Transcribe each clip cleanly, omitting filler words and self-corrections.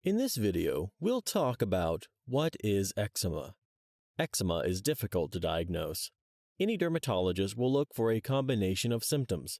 In this video, we'll talk about what is eczema. Eczema is difficult to diagnose. Any dermatologist will look for a combination of symptoms.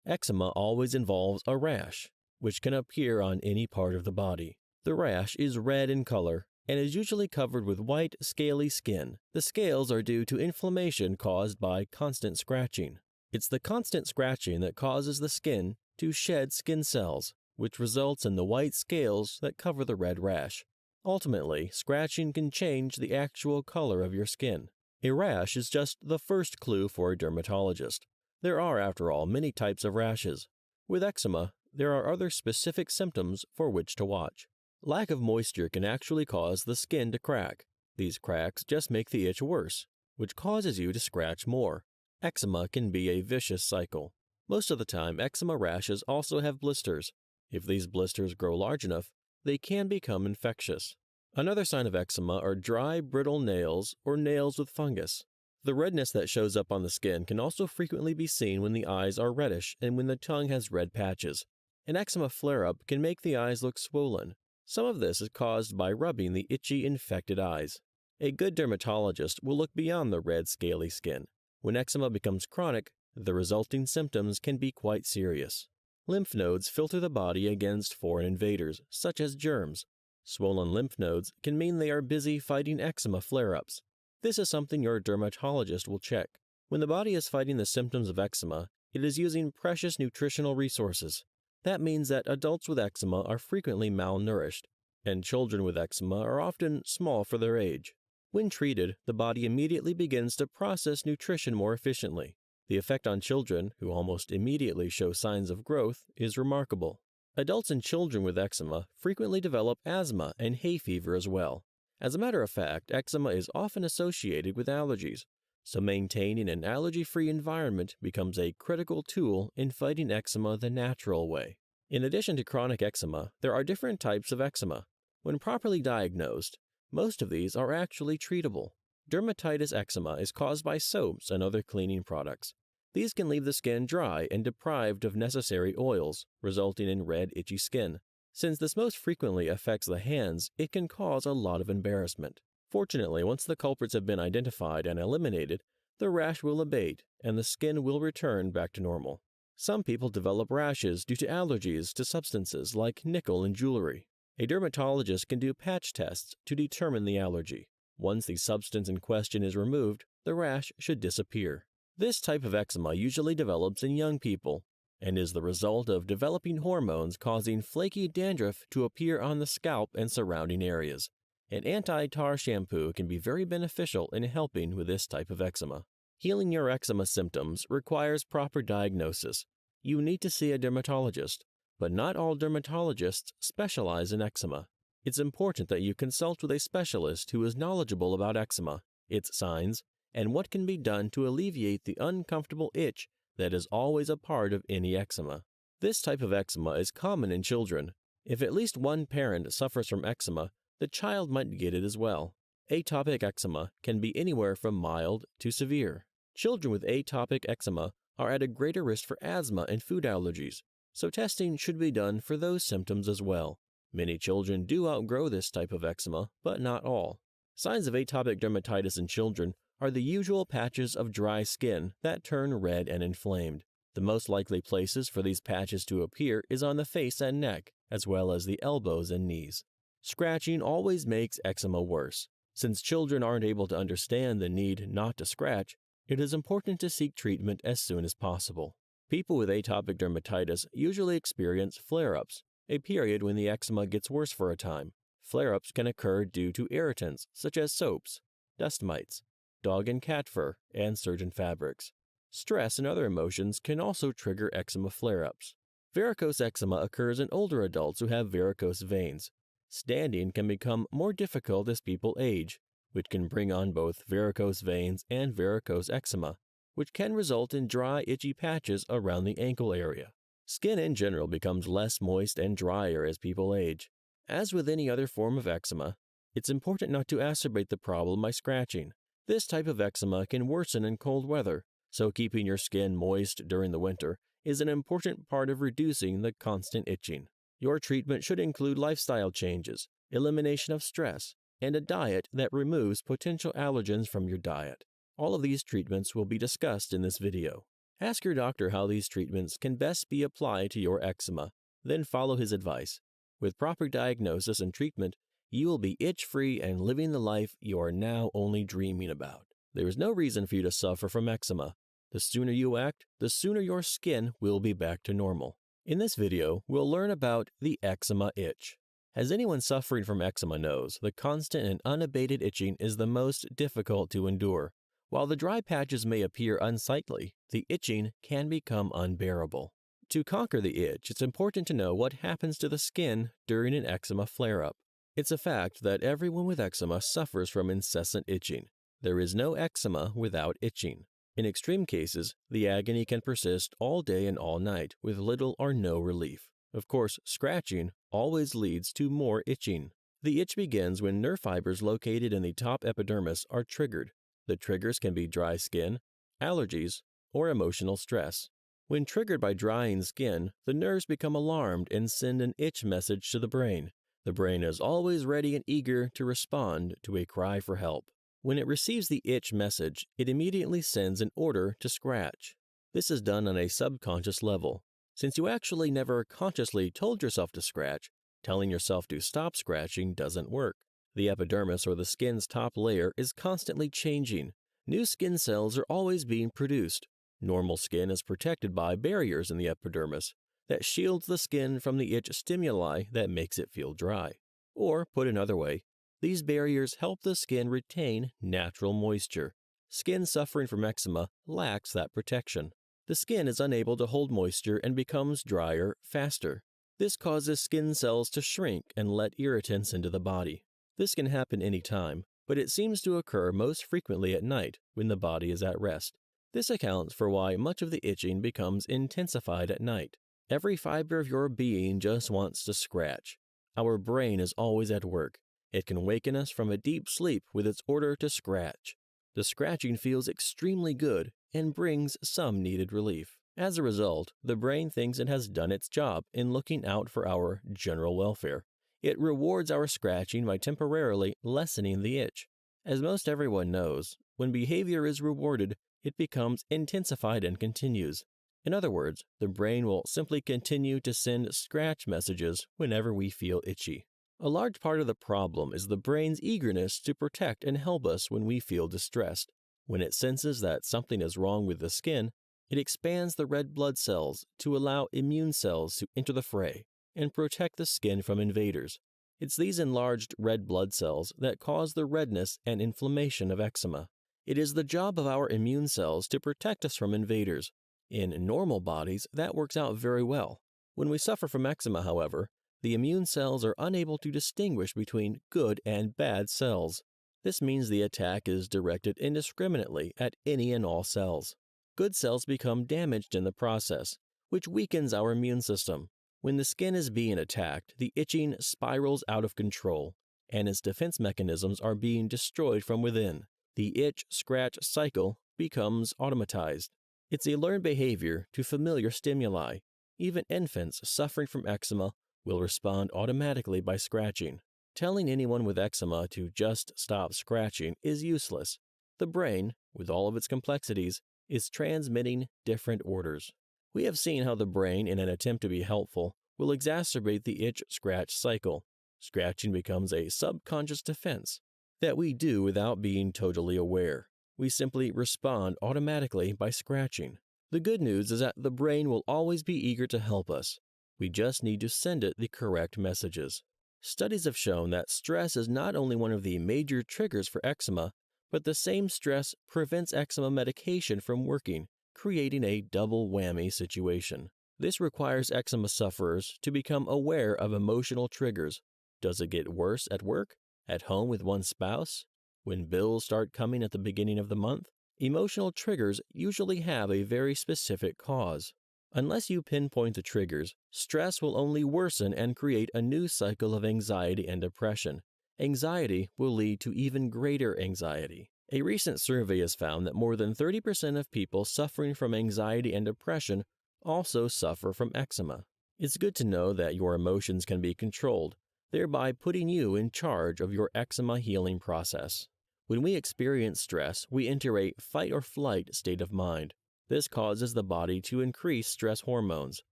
Eczema always involves a rash, which can appear on any part of the body. The rash is red in color and is usually covered with white, scaly skin. The scales are due to inflammation caused by constant scratching. It's the constant scratching that causes the skin to shed skin cells, which results in the white scales that cover the red rash. Ultimately, scratching can change the actual color of your skin. A rash is just the first clue for a dermatologist. There are, after all, many types of rashes. With eczema, there are other specific symptoms for which to watch. Lack of moisture can actually cause the skin to crack. These cracks just make the itch worse, which causes you to scratch more. Eczema can be a vicious cycle. Most of the time, eczema rashes also have blisters. If these blisters grow large enough, they can become infectious. Another sign of eczema are dry, brittle nails or nails with fungus. The redness that shows up on the skin can also frequently be seen when the eyes are reddish and when the tongue has red patches. An eczema flare-up can make the eyes look swollen. Some of this is caused by rubbing the itchy, infected eyes. A good dermatologist will look beyond the red, scaly skin. When eczema becomes chronic, the resulting symptoms can be quite serious. Lymph nodes filter the body against foreign invaders, such as germs. Swollen lymph nodes can mean they are busy fighting eczema flare-ups. This is something your dermatologist will check. When the body is fighting the symptoms of eczema, it is using precious nutritional resources. That means that adults with eczema are frequently malnourished, and children with eczema are often small for their age. When treated, the body immediately begins to process nutrition more efficiently. The effect on children, who almost immediately show signs of growth, is remarkable. Adults and children with eczema frequently develop asthma and hay fever as well. As a matter of fact, eczema is often associated with allergies, so maintaining an allergy-free environment becomes a critical tool in fighting eczema the natural way. In addition to chronic eczema, there are different types of eczema. When properly diagnosed, most of these are actually treatable. Dermatitis eczema is caused by soaps and other cleaning products. These can leave the skin dry and deprived of necessary oils, resulting in red, itchy skin. Since this most frequently affects the hands, it can cause a lot of embarrassment. Fortunately, once the culprits have been identified and eliminated, the rash will abate and the skin will return back to normal. Some people develop rashes due to allergies to substances like nickel in jewelry. A dermatologist can do patch tests to determine the allergy. Once the substance in question is removed, the rash should disappear. This type of eczema usually develops in young people and is the result of developing hormones causing flaky dandruff to appear on the scalp and surrounding areas. An anti-tar shampoo can be very beneficial in helping with this type of eczema. Healing your eczema symptoms requires proper diagnosis. You need to see a dermatologist, but not all dermatologists specialize in eczema. It's important that you consult with a specialist who is knowledgeable about eczema, its signs, and what can be done to alleviate the uncomfortable itch that is always a part of any eczema. This type of eczema is common in children. If at least one parent suffers from eczema, the child might get it as well. Atopic eczema can be anywhere from mild to severe. Children with atopic eczema are at a greater risk for asthma and food allergies, so testing should be done for those symptoms as well. Many children do outgrow this type of eczema, but not all. Signs of atopic dermatitis in children are the usual patches of dry skin that turn red and inflamed. The most likely places for these patches to appear is on the face and neck, as well as the elbows and knees. Scratching always makes eczema worse. Since children aren't able to understand the need not to scratch, it is important to seek treatment as soon as possible. People with atopic dermatitis usually experience flare-ups, a period when the eczema gets worse for a time. Flare-ups can occur due to irritants such as soaps, dust mites, dog and cat fur, and certain fabrics. Stress and other emotions can also trigger eczema flare-ups. Varicose eczema occurs in older adults who have varicose veins. Standing can become more difficult as people age, which can bring on both varicose veins and varicose eczema, which can result in dry, itchy patches around the ankle area. Skin in general becomes less moist and drier as people age. As with any other form of eczema, it's important not to exacerbate the problem by scratching. This type of eczema can worsen in cold weather, so keeping your skin moist during the winter is an important part of reducing the constant itching. Your treatment should include lifestyle changes, elimination of stress, and a diet that removes potential allergens from your diet. All of these treatments will be discussed in this video. Ask your doctor how these treatments can best be applied to your eczema, then follow his advice. With proper diagnosis and treatment, you will be itch-free and living the life you are now only dreaming about. There is no reason for you to suffer from eczema. The sooner you act, the sooner your skin will be back to normal. In this video, we'll learn about the eczema itch. As anyone suffering from eczema knows, the constant and unabated itching is the most difficult to endure. While the dry patches may appear unsightly, the itching can become unbearable. To conquer the itch, it's important to know what happens to the skin during an eczema flare-up. It's a fact that everyone with eczema suffers from incessant itching. There is no eczema without itching. In extreme cases, the agony can persist all day and all night with little or no relief. Of course, scratching always leads to more itching. The itch begins when nerve fibers located in the top epidermis are triggered. The triggers can be dry skin, allergies, or emotional stress. When triggered by drying skin, the nerves become alarmed and send an itch message to the brain. The brain is always ready and eager to respond to a cry for help. When it receives the itch message, it immediately sends an order to scratch. This is done on a subconscious level. Since you actually never consciously told yourself to scratch, telling yourself to stop scratching doesn't work. The epidermis, or the skin's top layer, is constantly changing. New skin cells are always being produced. Normal skin is protected by barriers in the epidermis that shields the skin from the itch stimuli that makes it feel dry. Or, put another way, these barriers help the skin retain natural moisture. Skin suffering from eczema lacks that protection. The skin is unable to hold moisture and becomes drier faster. This causes skin cells to shrink and let irritants into the body. This can happen anytime, but it seems to occur most frequently at night when the body is at rest. This accounts for why much of the itching becomes intensified at night. Every fiber of your being just wants to scratch. Our brain is always at work. It can waken us from a deep sleep with its order to scratch. The scratching feels extremely good and brings some needed relief. As a result, the brain thinks it has done its job in looking out for our general welfare. It rewards our scratching by temporarily lessening the itch. As most everyone knows, when behavior is rewarded, it becomes intensified and continues. In other words, the brain will simply continue to send scratch messages whenever we feel itchy. A large part of the problem is the brain's eagerness to protect and help us when we feel distressed. When it senses that something is wrong with the skin, it expands the red blood cells to allow immune cells to enter the fray and protect the skin from invaders. It's these enlarged red blood cells that cause the redness and inflammation of eczema. It is the job of our immune cells to protect us from invaders. In normal bodies, that works out very well. When we suffer from eczema, however, the immune cells are unable to distinguish between good and bad cells. This means the attack is directed indiscriminately at any and all cells. Good cells become damaged in the process, which weakens our immune system. When the skin is being attacked, the itching spirals out of control, and its defense mechanisms are being destroyed from within. The itch-scratch cycle becomes automatized. It's a learned behavior to familiar stimuli. Even infants suffering from eczema will respond automatically by scratching. Telling anyone with eczema to just stop scratching is useless. The brain, with all of its complexities, is transmitting different orders. We have seen how the brain, in an attempt to be helpful, will exacerbate the itch-scratch cycle. Scratching becomes a subconscious defense that we do without being totally aware. We simply respond automatically by scratching. The good news is that the brain will always be eager to help us. We just need to send it the correct messages. Studies have shown that stress is not only one of the major triggers for eczema, but the same stress prevents eczema medication from working, creating a double whammy situation. This requires eczema sufferers to become aware of emotional triggers. Does it get worse at work? At home with one's spouse? When bills start coming at the beginning of the month? Emotional triggers usually have a very specific cause. Unless you pinpoint the triggers, stress will only worsen and create a new cycle of anxiety and depression. Anxiety will lead to even greater anxiety. A recent survey has found that more than 30% of people suffering from anxiety and depression also suffer from eczema. It's good to know that your emotions can be controlled, thereby putting you in charge of your eczema healing process. When we experience stress, we enter a fight or flight state of mind. This causes the body to increase stress hormones,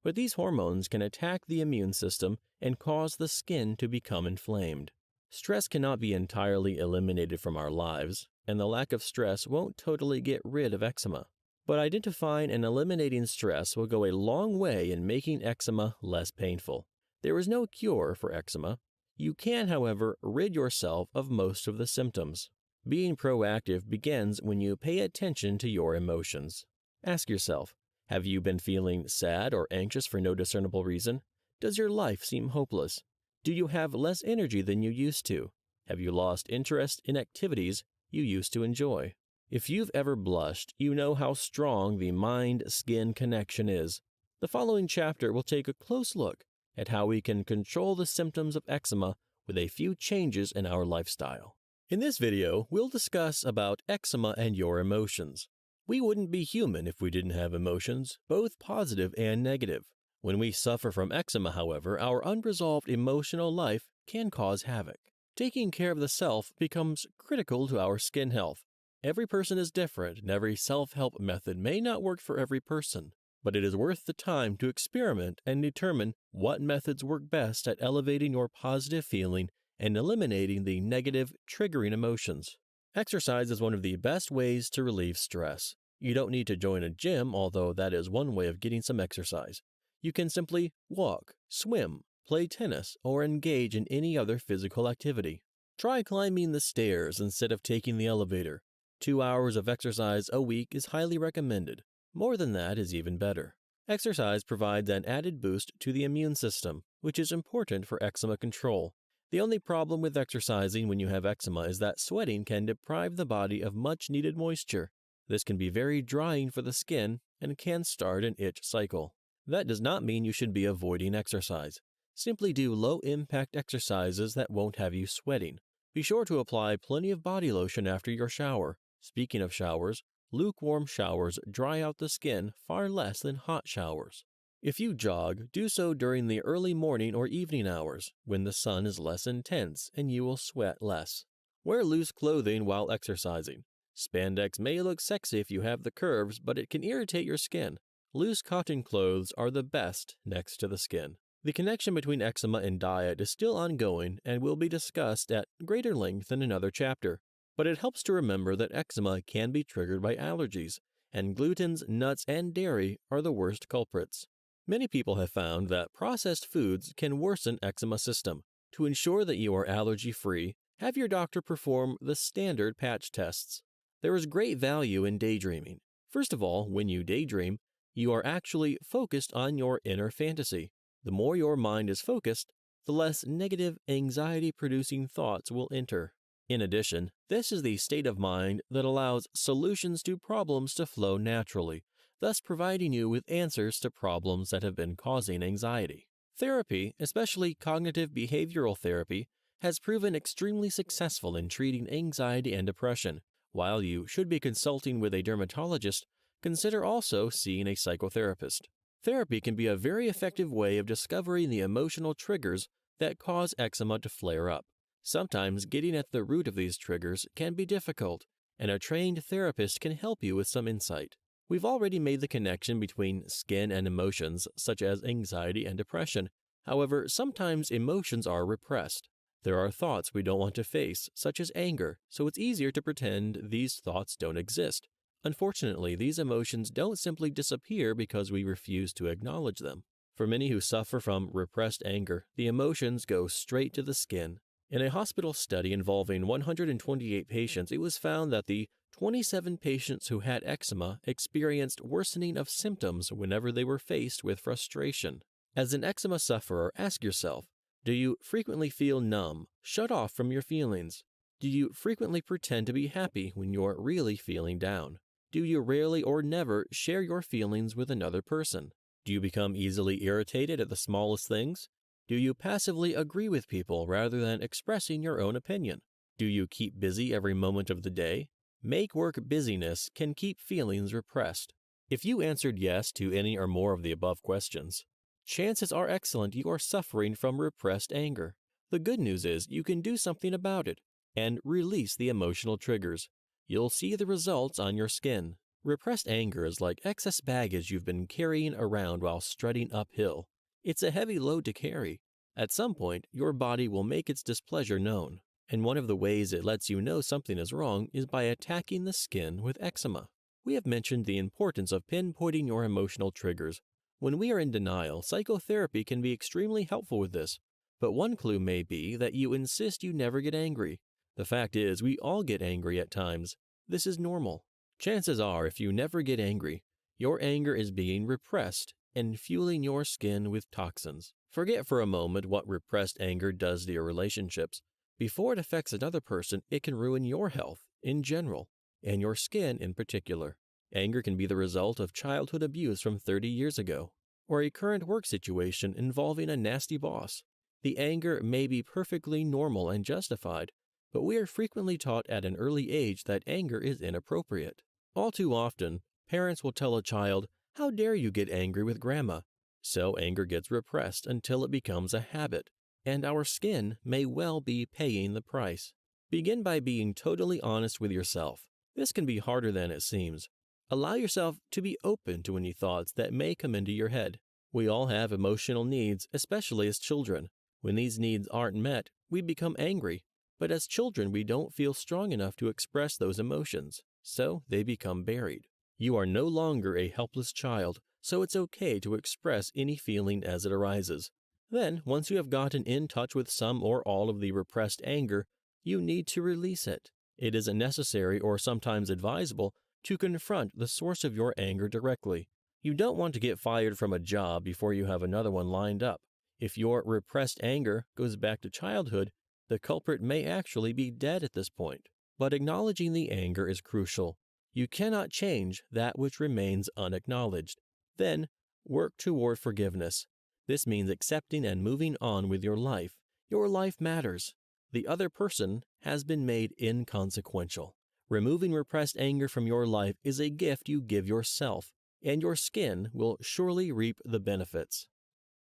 but these hormones can attack the immune system and cause the skin to become inflamed. Stress cannot be entirely eliminated from our lives, and the lack of stress won't totally get rid of eczema. But identifying and eliminating stress will go a long way in making eczema less painful. There is no cure for eczema. You can, however, rid yourself of most of the symptoms. Being proactive begins when you pay attention to your emotions. Ask yourself, have you been feeling sad or anxious for no discernible reason? Does your life seem hopeless? Do you have less energy than you used to? Have you lost interest in activities you used to enjoy? If you've ever blushed, you know how strong the mind-skin connection is. The following chapter will take a close look at how we can control the symptoms of eczema with a few changes in our lifestyle. In this video, we'll discuss about eczema and your emotions. We wouldn't be human if we didn't have emotions, both positive and negative. When we suffer from eczema, however, our unresolved emotional life can cause havoc. Taking care of the self becomes critical to our skin health. Every person is different, and every self-help method may not work for every person, but it is worth the time to experiment and determine what methods work best at elevating your positive feeling and eliminating the negative, triggering emotions. Exercise is one of the best ways to relieve stress. You don't need to join a gym, although that is one way of getting some exercise. You can simply walk, swim, play tennis, or engage in any other physical activity. Try climbing the stairs instead of taking the elevator. 2 hours of exercise a week is highly recommended. More than that is even better. Exercise provides an added boost to the immune system, which is important for eczema control. The only problem with exercising when you have eczema is that sweating can deprive the body of much-needed moisture. This can be very drying for the skin and can start an itch cycle. That does not mean you should be avoiding exercise. Simply do low-impact exercises that won't have you sweating. Be sure to apply plenty of body lotion after your shower. Speaking of showers, lukewarm showers dry out the skin far less than hot showers. If you jog, do so during the early morning or evening hours, when the sun is less intense and you will sweat less. Wear loose clothing while exercising. Spandex may look sexy if you have the curves, but it can irritate your skin. Loose cotton clothes are the best next to the skin. The connection between eczema and diet is still ongoing and will be discussed at greater length in another chapter. But it helps to remember that eczema can be triggered by allergies, and glutens, nuts, and dairy are the worst culprits. Many people have found that processed foods can worsen eczema system. To ensure that you are allergy-free, have your doctor perform the standard patch tests. There is great value in daydreaming. First of all, when you daydream, you are actually focused on your inner fantasy. The more your mind is focused, the less negative, anxiety-producing thoughts will enter. In addition, this is the state of mind that allows solutions to problems to flow naturally, thus providing you with answers to problems that have been causing anxiety. Therapy, especially cognitive behavioral therapy, has proven extremely successful in treating anxiety and depression. While you should be consulting with a dermatologist, consider also seeing a psychotherapist. Therapy can be a very effective way of discovering the emotional triggers that cause eczema to flare up. Sometimes getting at the root of these triggers can be difficult, and a trained therapist can help you with some insight. We've already made the connection between skin and emotions, such as anxiety and depression. However, sometimes emotions are repressed. There are thoughts we don't want to face, such as anger, so it's easier to pretend these thoughts don't exist. Unfortunately, these emotions don't simply disappear because we refuse to acknowledge them. For many who suffer from repressed anger, the emotions go straight to the skin. In a hospital study involving 128 patients, it was found that the 27 patients who had eczema experienced worsening of symptoms whenever they were faced with frustration. As an eczema sufferer, ask yourself, do you frequently feel numb, shut off from your feelings? Do you frequently pretend to be happy when you're really feeling down? Do you rarely or never share your feelings with another person? Do you become easily irritated at the smallest things? Do you passively agree with people rather than expressing your own opinion? Do you keep busy every moment of the day? Make work busyness can keep feelings repressed. If you answered yes to any or more of the above questions, chances are excellent you are suffering from repressed anger. The good news is you can do something about it and release the emotional triggers. You'll see the results on your skin. Repressed anger is like excess baggage you've been carrying around while strutting uphill. It's a heavy load to carry. At some point, your body will make its displeasure known, and one of the ways it lets you know something is wrong is by attacking the skin with eczema. We have mentioned the importance of pinpointing your emotional triggers. When we are in denial, psychotherapy can be extremely helpful with this, but one clue may be that you insist you never get angry. The fact is, we all get angry at times. This is normal. Chances are, if you never get angry, your anger is being repressed and fueling your skin with toxins. Forget for a moment what repressed anger does to your relationships. Before it affects another person, it can ruin your health in general, and your skin in particular. Anger can be the result of childhood abuse from 30 years ago, or a current work situation involving a nasty boss. The anger may be perfectly normal and justified, but we are frequently taught at an early age that anger is inappropriate. All too often, parents will tell a child, "How dare you get angry with grandma?" So anger gets repressed until it becomes a habit, and our skin may well be paying the price. Begin by being totally honest with yourself. This can be harder than it seems. Allow yourself to be open to any thoughts that may come into your head. We all have emotional needs, especially as children. When these needs aren't met, we become angry. But as children, we don't feel strong enough to express those emotions, so they become buried. You are no longer a helpless child, so it's okay to express any feeling as it arises. Then, once you have gotten in touch with some or all of the repressed anger, you need to release it. It isn't necessary or sometimes advisable to confront the source of your anger directly. You don't want to get fired from a job before you have another one lined up. If your repressed anger goes back to childhood, the culprit may actually be dead at this point. But acknowledging the anger is crucial. You cannot change that which remains unacknowledged. Then, work toward forgiveness. This means accepting and moving on with your life. Your life matters. The other person has been made inconsequential. Removing repressed anger from your life is a gift you give yourself, and your skin will surely reap the benefits.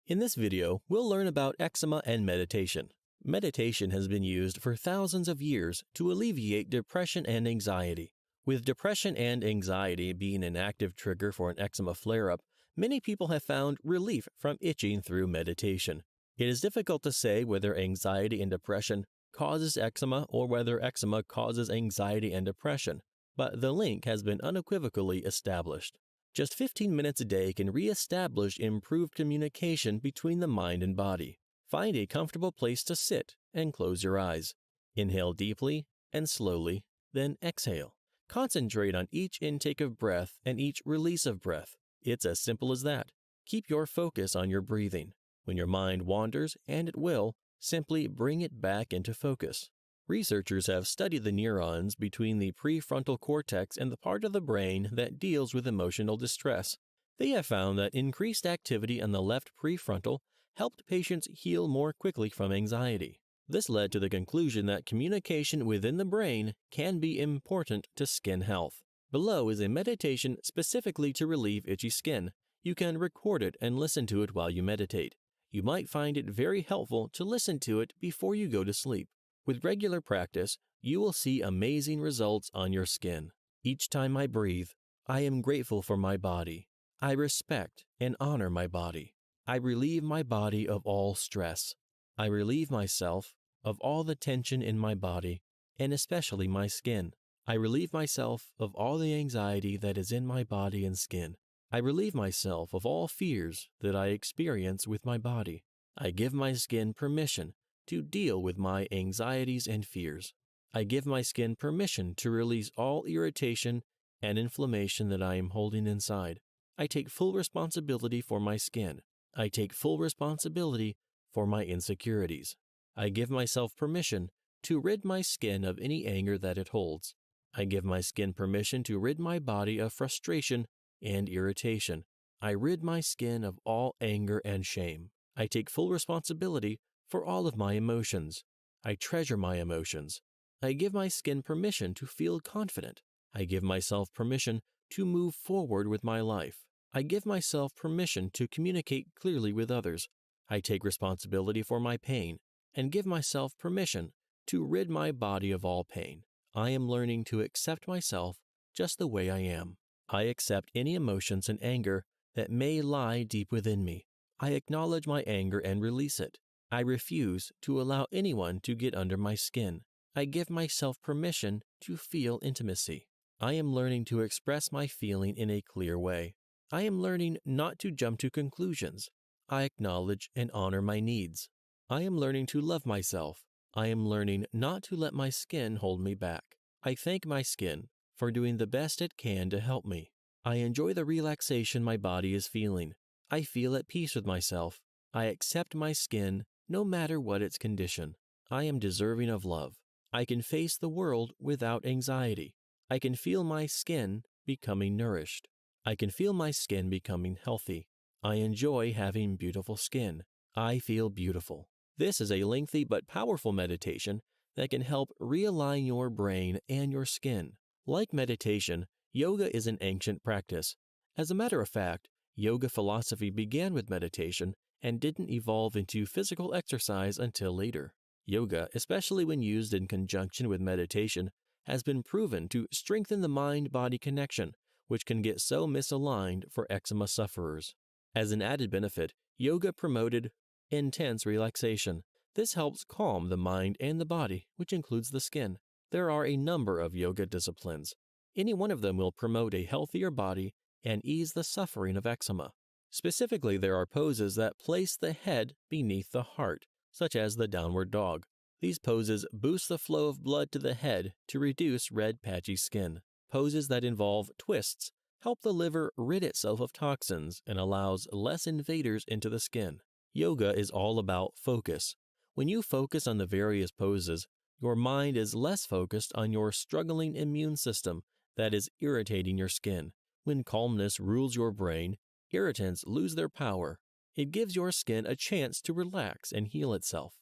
In this video, we'll learn about eczema and meditation. Meditation has been used for thousands of years to alleviate depression and anxiety. With depression and anxiety being an active trigger for an eczema flare-up, many people have found relief from itching through meditation. It is difficult to say whether anxiety and depression causes eczema or whether eczema causes anxiety and depression, but the link has been unequivocally established. Just 15 minutes a day can re-establish improved communication between the mind and body. Find a comfortable place to sit and close your eyes. Inhale deeply and slowly, then exhale. Concentrate on each intake of breath and each release of breath. It's as simple as that. Keep your focus on your breathing. When your mind wanders, and it will, simply bring it back into focus. Researchers have studied the neurons between the prefrontal cortex and the part of the brain that deals with emotional distress. They have found that increased activity in the left prefrontal helped patients heal more quickly from anxiety. This led to the conclusion that communication within the brain can be important to skin health. Below is a meditation specifically to relieve itchy skin. You can record it and listen to it while you meditate. You might find it very helpful to listen to it before you go to sleep. With regular practice, you will see amazing results on your skin. Each time I breathe, I am grateful for my body. I respect and honor my body. I relieve my body of all stress. I relieve myself of all the tension in my body, and especially my skin. I relieve myself of all the anxiety that is in my body and skin. I relieve myself of all fears that I experience with my body. I give my skin permission to deal with my anxieties and fears. I give my skin permission to release all irritation and inflammation that I am holding inside. I take full responsibility for my skin. I take full responsibility for my insecurities. I give myself permission to rid my skin of any anger that it holds. I give my skin permission to rid my body of frustration and irritation. I rid my skin of all anger and shame. I take full responsibility for all of my emotions. I treasure my emotions. I give my skin permission to feel confident. I give myself permission to move forward with my life. I give myself permission to communicate clearly with others. I take responsibility for my pain and give myself permission to rid my body of all pain. I am learning to accept myself just the way I am. I accept any emotions and anger that may lie deep within me. I acknowledge my anger and release it. I refuse to allow anyone to get under my skin. I give myself permission to feel intimacy. I am learning to express my feeling in a clear way. I am learning not to jump to conclusions. I acknowledge and honor my needs. I am learning to love myself. I am learning not to let my skin hold me back. I thank my skin for doing the best it can to help me. I enjoy the relaxation my body is feeling. I feel at peace with myself. I accept my skin no matter what its condition. I am deserving of love. I can face the world without anxiety. I can feel my skin becoming nourished. I can feel my skin becoming healthy. I enjoy having beautiful skin. I feel beautiful. This is a lengthy but powerful meditation that can help realign your brain and your skin. Like meditation, yoga is an ancient practice. As a matter of fact, yoga philosophy began with meditation and didn't evolve into physical exercise until later. Yoga, especially when used in conjunction with meditation, has been proven to strengthen the mind-body connection, which can get so misaligned for eczema sufferers. As an added benefit, yoga promoted intense relaxation. This helps calm the mind and the body, which includes the skin. There are a number of yoga disciplines. Any one of them will promote a healthier body and ease the suffering of eczema. Specifically, there are poses that place the head beneath the heart, such as the downward dog. These poses boost the flow of blood to the head to reduce red patchy skin. Poses that involve twists help the liver rid itself of toxins and allows less invaders into the skin. Yoga is all about focus. When you focus on the various poses, your mind is less focused on your struggling immune system that is irritating your skin. When calmness rules your brain, irritants lose their power. It gives your skin a chance to relax and heal itself.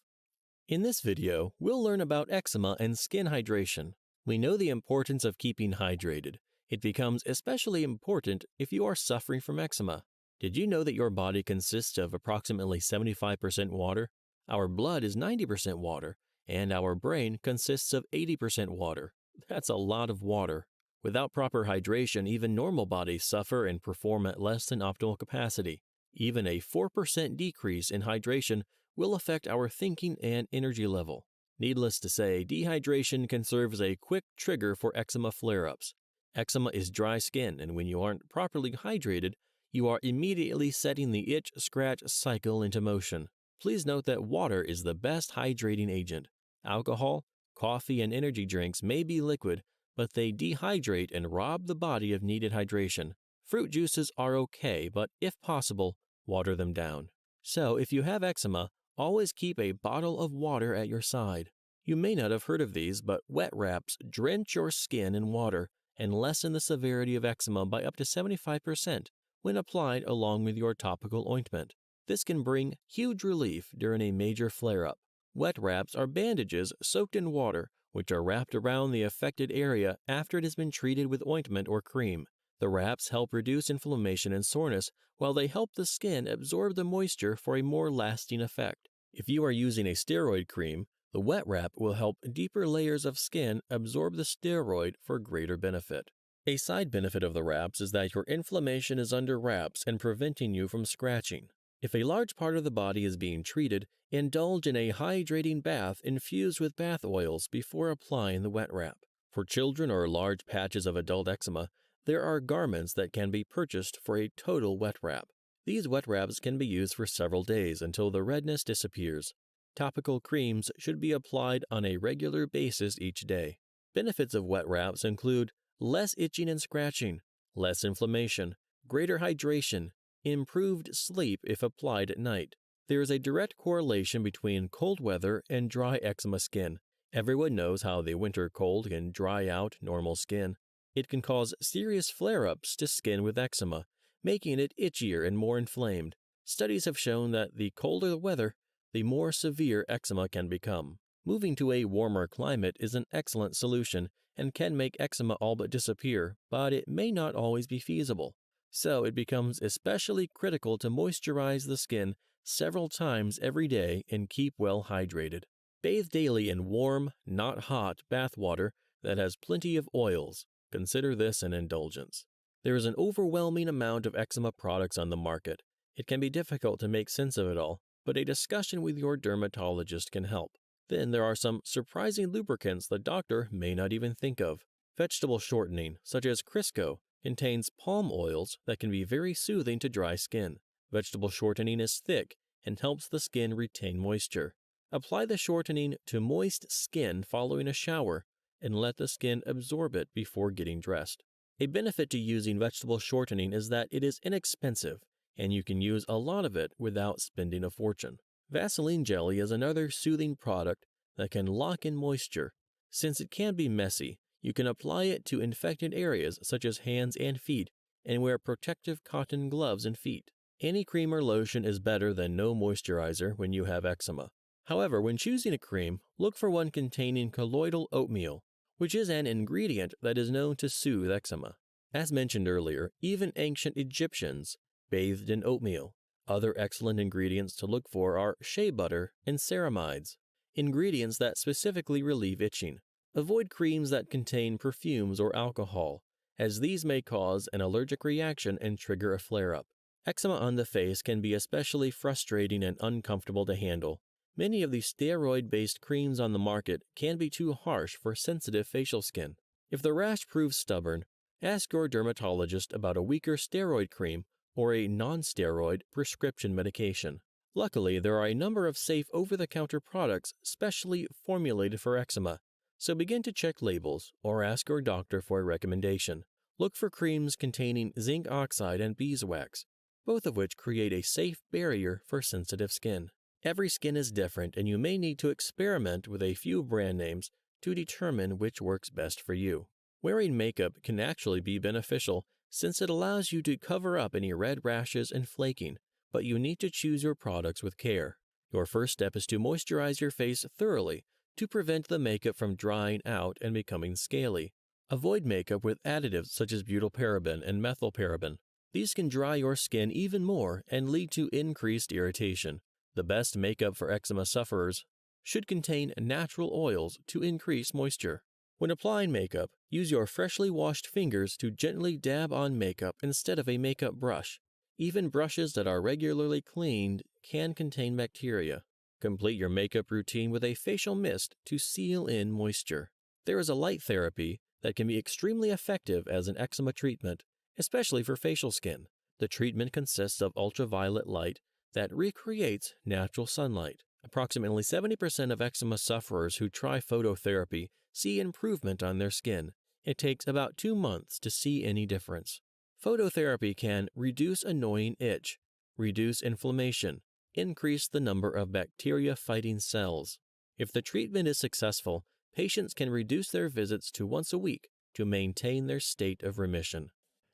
In this video, we'll learn about eczema and skin hydration. We know the importance of keeping hydrated. It becomes especially important if you are suffering from eczema. Did you know that your body consists of approximately 75% water? Our blood is 90% water, and our brain consists of 80% water. That's a lot of water. Without proper hydration, even normal bodies suffer and perform at less than optimal capacity. Even a 4% decrease in hydration will affect our thinking and energy level. Needless to say, dehydration can serve as a quick trigger for eczema flare-ups. Eczema is dry skin, and when you aren't properly hydrated, you are immediately setting the itch-scratch cycle into motion. Please note that water is the best hydrating agent. Alcohol, coffee, and energy drinks may be liquid, but they dehydrate and rob the body of needed hydration. Fruit juices are okay, but if possible, water them down. So, if you have eczema, always keep a bottle of water at your side. You may not have heard of these, but wet wraps drench your skin in water and lessen the severity of eczema by up to 75% when applied along with your topical ointment. This can bring huge relief during a major flare-up. Wet wraps are bandages soaked in water, which are wrapped around the affected area after it has been treated with ointment or cream. The wraps help reduce inflammation and soreness, while they help the skin absorb the moisture for a more lasting effect. If you are using a steroid cream, the wet wrap will help deeper layers of skin absorb the steroid for greater benefit. A side benefit of the wraps is that your inflammation is under wraps and preventing you from scratching. If a large part of the body is being treated, indulge in a hydrating bath infused with bath oils before applying the wet wrap. For children or large patches of adult eczema, there are garments that can be purchased for a total wet wrap. These wet wraps can be used for several days until the redness disappears. Topical creams should be applied on a regular basis each day. Benefits of wet wraps include less itching and scratching, less inflammation, greater hydration, improved sleep if applied at night. There is a direct correlation between cold weather and dry eczema skin. Everyone knows how the winter cold can dry out normal skin. It can cause serious flare-ups to skin with eczema, making it itchier and more inflamed. Studies have shown that the colder the weather, the more severe eczema can become. Moving to a warmer climate is an excellent solution and can make eczema all but disappear, but it may not always be feasible. So it becomes especially critical to moisturize the skin several times every day and keep well hydrated. Bathe daily in warm, not hot, bath water that has plenty of oils. Consider this an indulgence. There is an overwhelming amount of eczema products on the market. It can be difficult to make sense of it all, but a discussion with your dermatologist can help. Then there are some surprising lubricants the doctor may not even think of. Vegetable shortening, such as Crisco, contains palm oils that can be very soothing to dry skin. Vegetable shortening is thick and helps the skin retain moisture. Apply the shortening to moist skin following a shower and let the skin absorb it before getting dressed. A benefit to using vegetable shortening is that it is inexpensive and you can use a lot of it without spending a fortune. Vaseline jelly is another soothing product that can lock in moisture. Since it can be messy, you can apply it to infected areas such as hands and feet and wear protective cotton gloves and feet. Any cream or lotion is better than no moisturizer when you have eczema. However, when choosing a cream, look for one containing colloidal oatmeal, which is an ingredient that is known to soothe eczema. As mentioned earlier, even ancient Egyptians bathed in oatmeal. Other excellent ingredients to look for are shea butter and ceramides, ingredients that specifically relieve itching. Avoid creams that contain perfumes or alcohol, as these may cause an allergic reaction and trigger a flare-up. Eczema on the face can be especially frustrating and uncomfortable to handle. Many of the steroid-based creams on the market can be too harsh for sensitive facial skin. If the rash proves stubborn, ask your dermatologist about a weaker steroid cream or a non-steroid prescription medication. Luckily, there are a number of safe over-the-counter products specially formulated for eczema, so begin to check labels or ask your doctor for a recommendation. Look for creams containing zinc oxide and beeswax, both of which create a safe barrier for sensitive skin. Every skin is different and you may need to experiment with a few brand names to determine which works best for you. Wearing makeup can actually be beneficial since it allows you to cover up any red rashes and flaking, but you need to choose your products with care. Your first step is to moisturize your face thoroughly to prevent the makeup from drying out and becoming scaly. Avoid makeup with additives such as butylparaben and methylparaben. These can dry your skin even more and lead to increased irritation. The best makeup for eczema sufferers should contain natural oils to increase moisture. When applying makeup, use your freshly washed fingers to gently dab on makeup instead of a makeup brush. Even brushes that are regularly cleaned can contain bacteria. Complete your makeup routine with a facial mist to seal in moisture. There is a light therapy that can be extremely effective as an eczema treatment, especially for facial skin. The treatment consists of ultraviolet light that recreates natural sunlight. Approximately 70% of eczema sufferers who try phototherapy see improvement on their skin. It takes about 2 months to see any difference. Phototherapy can reduce annoying itch, reduce inflammation, increase the number of bacteria-fighting cells. If the treatment is successful, patients can reduce their visits to once a week to maintain their state of remission.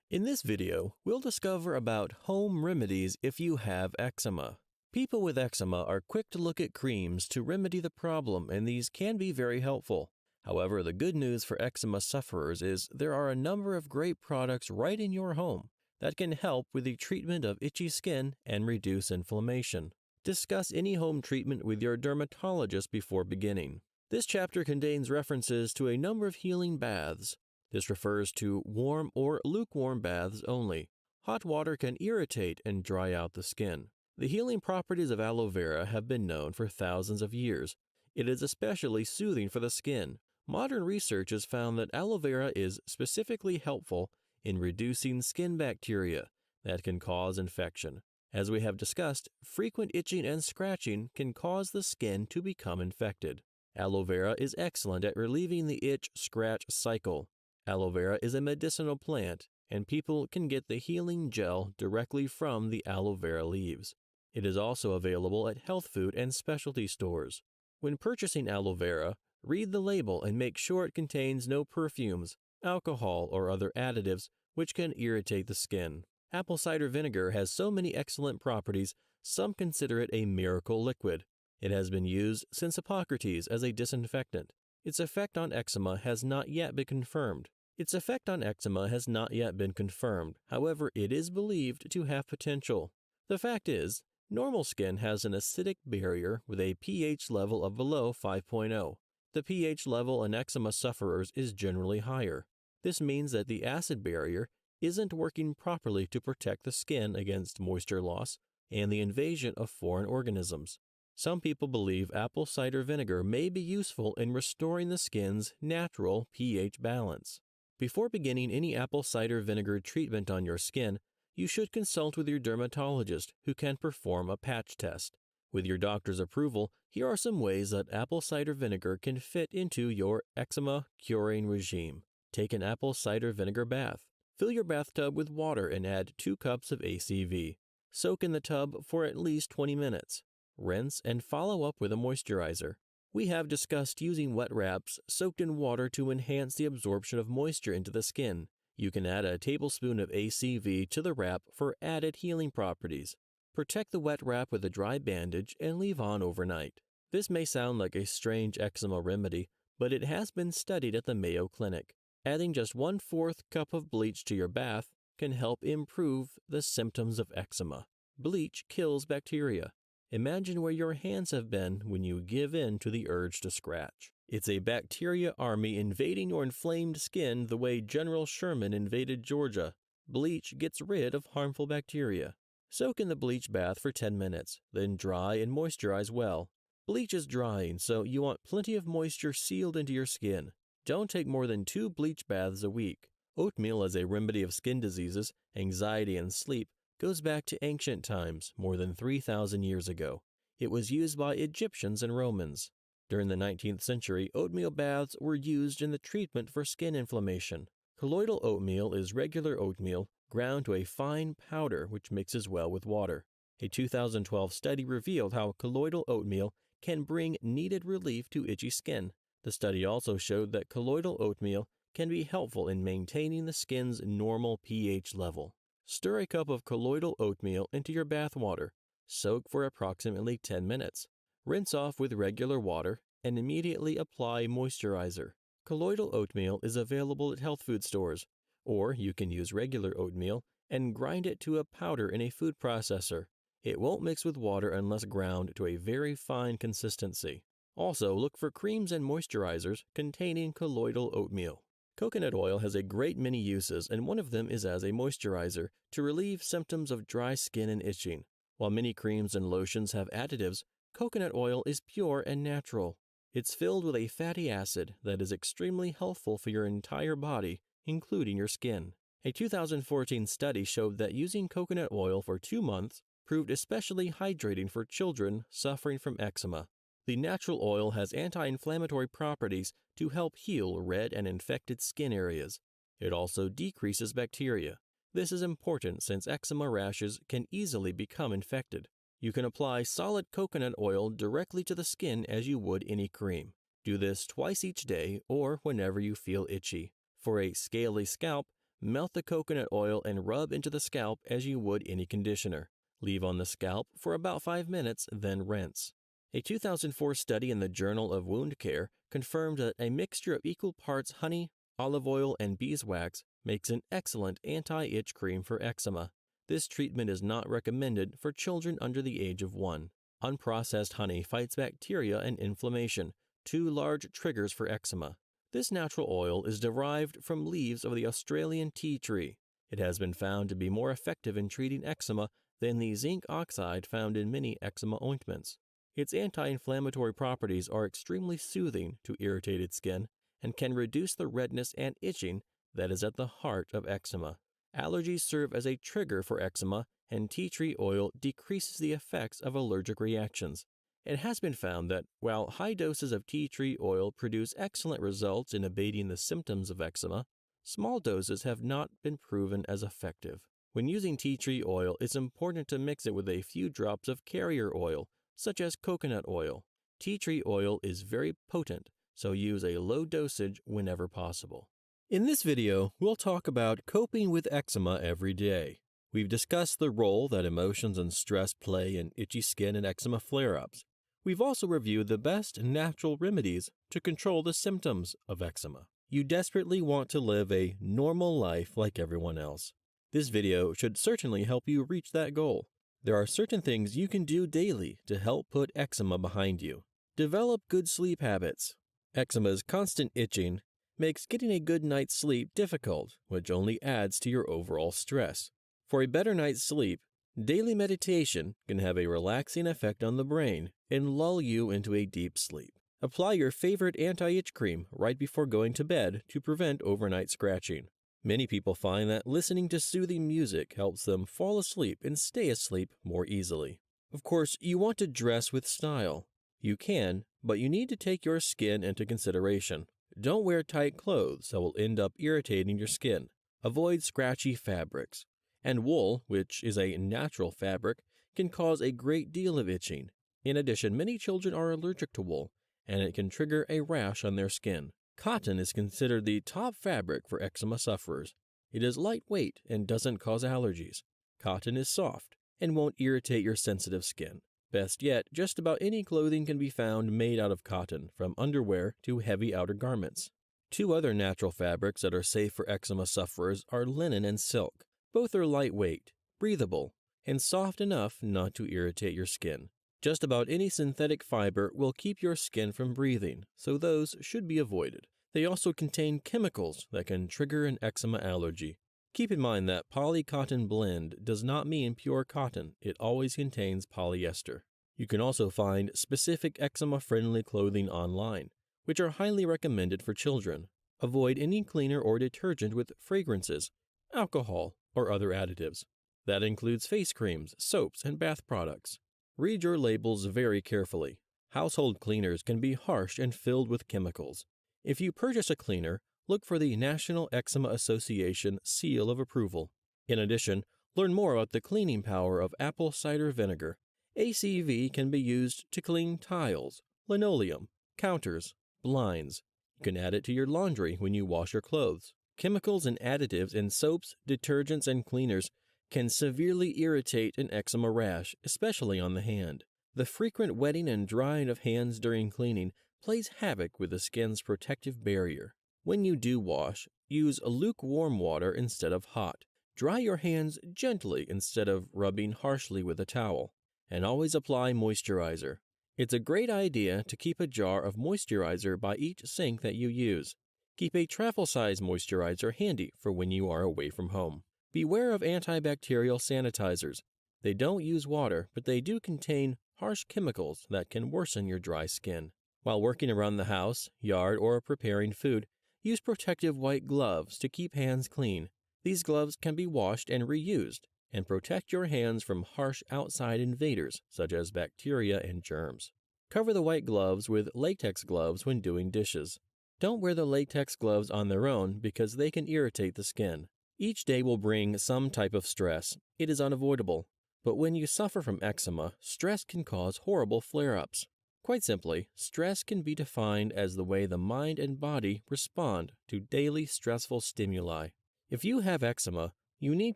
In this video, we'll discover about home remedies if you have eczema. People with eczema are quick to look at creams to remedy the problem, and these can be very helpful. However, the good news for eczema sufferers is there are a number of great products right in your home that can help with the treatment of itchy skin and reduce inflammation. Discuss any home treatment with your dermatologist before beginning. This chapter contains references to a number of healing baths. This refers to warm or lukewarm baths only. Hot water can irritate and dry out the skin. The healing properties of aloe vera have been known for thousands of years. It is especially soothing for the skin. Modern research has found that aloe vera is specifically helpful in reducing skin bacteria that can cause infection. As we have discussed, frequent itching and scratching can cause the skin to become infected. Aloe vera is excellent at relieving the itch-scratch cycle. Aloe vera is a medicinal plant, and people can get the healing gel directly from the aloe vera leaves. It is also available at health food and specialty stores. When purchasing aloe vera, read the label and make sure it contains no perfumes, alcohol, or other additives which can irritate the skin. Apple cider vinegar has so many excellent properties, some consider it a miracle liquid. It has been used since Hippocrates as a disinfectant. Its effect on eczema has not yet been confirmed. Its effect on eczema has not yet been confirmed, however, it is believed to have potential. The fact is, normal skin has an acidic barrier with a pH level of below 5.0. The pH level in eczema sufferers is generally higher. This means that the acid barrier isn't working properly to protect the skin against moisture loss and the invasion of foreign organisms. Some people believe apple cider vinegar may be useful in restoring the skin's natural pH balance. Before beginning any apple cider vinegar treatment on your skin, you should consult with your dermatologist who can perform a patch test. With your doctor's approval, here are some ways that apple cider vinegar can fit into your eczema curing regime. Take an apple cider vinegar bath. Fill your bathtub with water and add 2 cups of ACV. Soak in the tub for at least 20 minutes. Rinse and follow up with a moisturizer. We have discussed using wet wraps soaked in water to enhance the absorption of moisture into the skin. You can add a tablespoon of ACV to the wrap for added healing properties. Protect the wet wrap with a dry bandage and leave on overnight. This may sound like a strange eczema remedy, but it has been studied at the Mayo Clinic. Adding just 1/4 cup of bleach to your bath can help improve the symptoms of eczema. Bleach kills bacteria. Imagine where your hands have been when you give in to the urge to scratch. It's a bacteria army invading your inflamed skin the way General Sherman invaded Georgia. Bleach gets rid of harmful bacteria. Soak in the bleach bath for 10 minutes, then dry and moisturize well. Bleach is drying, so you want plenty of moisture sealed into your skin. Don't take more than 2 bleach baths a week. Oatmeal as a remedy of skin diseases, anxiety, and sleep goes back to ancient times, more than 3,000 years ago. It was used by Egyptians and Romans. During the 19th century, oatmeal baths were used in the treatment for skin inflammation. Colloidal oatmeal is regular oatmeal ground to a fine powder which mixes well with water. A 2012 study revealed how colloidal oatmeal can bring needed relief to itchy skin. The study also showed that colloidal oatmeal can be helpful in maintaining the skin's normal pH level. Stir a cup of colloidal oatmeal into your bath water. Soak for approximately 10 minutes. Rinse off with regular water and immediately apply moisturizer. Colloidal oatmeal is available at health food stores, or you can use regular oatmeal and grind it to a powder in a food processor. It won't mix with water unless ground to a very fine consistency. Also, look for creams and moisturizers containing colloidal oatmeal. Coconut oil has a great many uses, and one of them is as a moisturizer to relieve symptoms of dry skin and itching. While many creams and lotions have additives, coconut oil is pure and natural. It's filled with a fatty acid that is extremely helpful for your entire body, including your skin. A 2014 study showed that using coconut oil for 2 months proved especially hydrating for children suffering from eczema. The natural oil has anti-inflammatory properties to help heal red and infected skin areas. It also decreases bacteria. This is important since eczema rashes can easily become infected. You can apply solid coconut oil directly to the skin as you would any cream. Do this twice each day or whenever you feel itchy. For a scaly scalp, melt the coconut oil and rub into the scalp as you would any conditioner. Leave on the scalp for about 5 minutes, then rinse. A 2004 study in the Journal of Wound Care confirmed that a mixture of equal parts honey, olive oil, and beeswax makes an excellent anti-itch cream for eczema. This treatment is not recommended for children under the age of 1. Unprocessed honey fights bacteria and inflammation, 2 large triggers for eczema. This natural oil is derived from leaves of the Australian tea tree. It has been found to be more effective in treating eczema than the zinc oxide found in many eczema ointments. Its anti-inflammatory properties are extremely soothing to irritated skin and can reduce the redness and itching that is at the heart of eczema. Allergies serve as a trigger for eczema, and tea tree oil decreases the effects of allergic reactions. It has been found that while high doses of tea tree oil produce excellent results in abating the symptoms of eczema, small doses have not been proven as effective. When using tea tree oil, it's important to mix it with a few drops of carrier oil, such as coconut oil. Tea tree oil is very potent, so use a low dosage whenever possible. In this video, we'll talk about coping with eczema every day. We've discussed the role that emotions and stress play in itchy skin and eczema flare-ups. We've also reviewed the best natural remedies to control the symptoms of eczema. You desperately want to live a normal life like everyone else. This video should certainly help you reach that goal. There are certain things you can do daily to help put eczema behind you. Develop good sleep habits. Eczema's constant itching makes getting a good night's sleep difficult, which only adds to your overall stress. For a better night's sleep, daily meditation can have a relaxing effect on the brain and lull you into a deep sleep. Apply your favorite anti-itch cream right before going to bed to prevent overnight scratching. Many people find that listening to soothing music helps them fall asleep and stay asleep more easily. Of course, you want to dress with style. You can, but you need to take your skin into consideration. Don't wear tight clothes that will end up irritating your skin. Avoid scratchy fabrics. And wool, which is a natural fabric, can cause a great deal of itching. In addition, many children are allergic to wool, and it can trigger a rash on their skin. Cotton is considered the top fabric for eczema sufferers. It is lightweight and doesn't cause allergies. Cotton is soft and won't irritate your sensitive skin. Best yet, just about any clothing can be found made out of cotton, from underwear to heavy outer garments. Two other natural fabrics that are safe for eczema sufferers are linen and silk. Both are lightweight, breathable, and soft enough not to irritate your skin. Just about any synthetic fiber will keep your skin from breathing, so those should be avoided. They also contain chemicals that can trigger an eczema allergy. Keep in mind that poly-cotton blend does not mean pure cotton. It always contains polyester. You can also find specific eczema-friendly clothing online, which are highly recommended for children. Avoid any cleaner or detergent with fragrances, alcohol, or other additives. That includes face creams, soaps, and bath products. Read your labels very carefully. Household cleaners can be harsh and filled with chemicals. If you purchase a cleaner, look for the National Eczema Association seal of approval. In addition, learn more about the cleaning power of apple cider vinegar. ACV can be used to clean tiles, linoleum, counters, blinds. You can add it to your laundry when you wash your clothes. Chemicals and additives in soaps, detergents, and cleaners can severely irritate an eczema rash, especially on the hand. The frequent wetting and drying of hands during cleaning plays havoc with the skin's protective barrier. When you do wash, use lukewarm water instead of hot. Dry your hands gently instead of rubbing harshly with a towel, and always apply moisturizer. It's a great idea to keep a jar of moisturizer by each sink that you use. Keep a travel-size moisturizer handy for when you are away from home. Beware of antibacterial sanitizers. They don't use water, but they do contain harsh chemicals that can worsen your dry skin. While working around the house, yard, or preparing food, use protective white gloves to keep hands clean. These gloves can be washed and reused and protect your hands from harsh outside invaders such as bacteria and germs. Cover the white gloves with latex gloves when doing dishes. Don't wear the latex gloves on their own because they can irritate the skin. Each day will bring some type of stress. It is unavoidable. But when you suffer from eczema, stress can cause horrible flare-ups. Quite simply, stress can be defined as the way the mind and body respond to daily stressful stimuli. If you have eczema, you need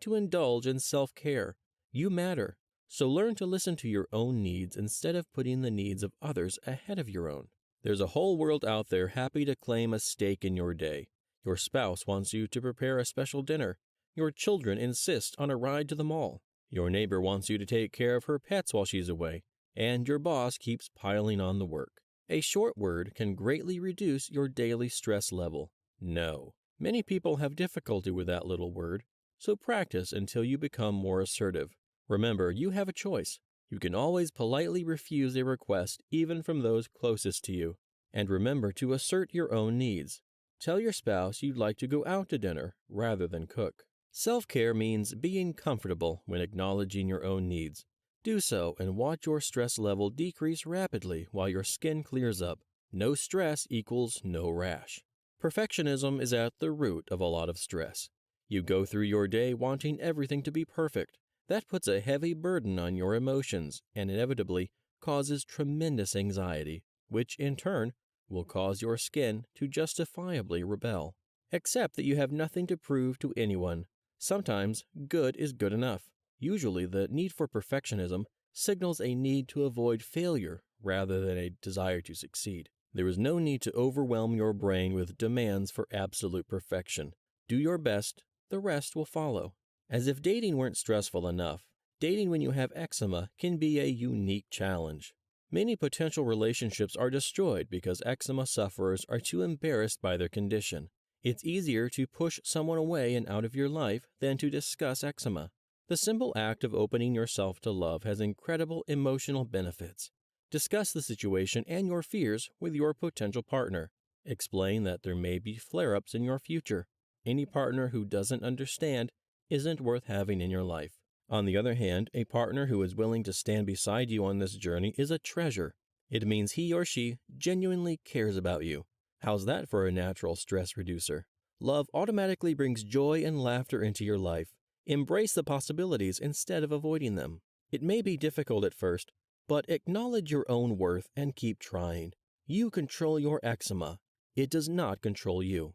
to indulge in self-care. You matter, so learn to listen to your own needs instead of putting the needs of others ahead of your own. There's a whole world out there happy to claim a stake in your day. Your spouse wants you to prepare a special dinner. Your children insist on a ride to the mall. Your neighbor wants you to take care of her pets while she's away. And your boss keeps piling on the work. A short word can greatly reduce your daily stress level. No. Many people have difficulty with that little word, so practice until you become more assertive. Remember, you have a choice. You can always politely refuse a request even from those closest to you. And remember to assert your own needs. Tell your spouse you'd like to go out to dinner rather than cook. Self-care means being comfortable when acknowledging your own needs. Do so and watch your stress level decrease rapidly while your skin clears up. No stress equals no rash. Perfectionism is at the root of a lot of stress. You go through your day wanting everything to be perfect. That puts a heavy burden on your emotions and inevitably causes tremendous anxiety, which in turn will cause your skin to justifiably rebel. Accept that you have nothing to prove to anyone. Sometimes good is good enough. Usually the need for perfectionism signals a need to avoid failure rather than a desire to succeed. There is no need to overwhelm your brain with demands for absolute perfection. Do your best, the rest will follow. As if dating weren't stressful enough, dating when you have eczema can be a unique challenge. Many potential relationships are destroyed because eczema sufferers are too embarrassed by their condition. It's easier to push someone away and out of your life than to discuss eczema. The simple act of opening yourself to love has incredible emotional benefits. Discuss the situation and your fears with your potential partner. Explain that there may be flare-ups in your future. Any partner who doesn't understand isn't worth having in your life. On the other hand, a partner who is willing to stand beside you on this journey is a treasure. It means he or she genuinely cares about you. How's that for a natural stress reducer? Love automatically brings joy and laughter into your life. Embrace the possibilities instead of avoiding them. It may be difficult at first, but acknowledge your own worth and keep trying. You control your eczema. It does not control you.